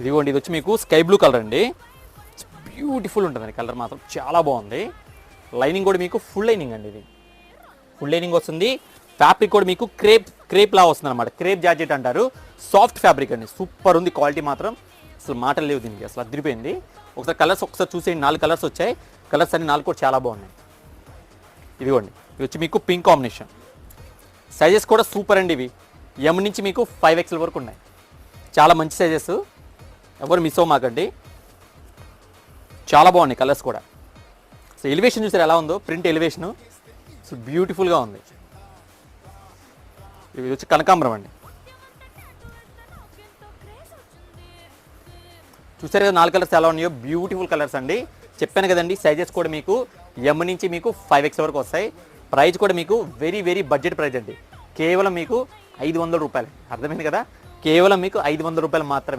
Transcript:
ఇదిగోండి, ఇది వచ్చి మీకు స్కై బ్లూ కలర్ అండి. బ్యూటిఫుల్ ఉంటుందండి, కలర్ మాత్రం చాలా బాగుంది. లైనింగ్ కూడా మీకు ఫుల్ లైనింగ్ అండి, ఇది ఫుల్ లైనింగ్ వస్తుంది. ఫ్యాబ్రిక్ కూడా మీకు క్రేప్ లా వస్తుంది అనమాట. క్రేప్ జార్జెట్ అంటారు. సాఫ్ట్ ఫ్యాబ్రిక్ అండి, సూపర్ ఉంది. క్వాలిటీ మాత్రం అసలు మాటలు లేవు దీనికి, అసలు అదిరిపోయింది. ఒకసారి కలర్స్ ఒకసారి చూసేయండి. 4 కలర్స్ వచ్చాయి. కలర్స్ అన్ని 4 కూడా చాలా బాగున్నాయి. ఇదిగోండి, ఇది వచ్చి మీకు పింక్ కాంబినేషన్. సైజెస్ కూడా సూపర్ అండి. ఇవి ఎం నుంచి మీకు 5XL వరకు ఉన్నాయి. చాలా మంచి సైజెస్, ఎవరు మిస్ అవ్వమాకండి. చాలా బాగున్నాయి కలర్స్ కూడా. సో ఎలివేషన్ చూసారు ఎలా ఉందో, ప్రింట్ ఎలివేషను సో బ్యూటిఫుల్గా ఉంది. ఇది వచ్చి కనకాంబరం అండి. చూసారు కదా 4 కలర్స్ ఎలా ఉన్నాయో, బ్యూటిఫుల్ కలర్స్ అండి. చెప్పాను కదండి, సైజెస్ కూడా మీకు ఎం నుంచి మీకు 5XL వరకు వస్తాయి. ప్రైస్ కూడా మీకు వెరీ వెరీ బడ్జెట్ ప్రైస్ అండి. కేవలం మీకు 500 రూపాయలు. అర్థమైంది కదా, కేవలం మీకు 500 రూపాయలు మాత్రమే.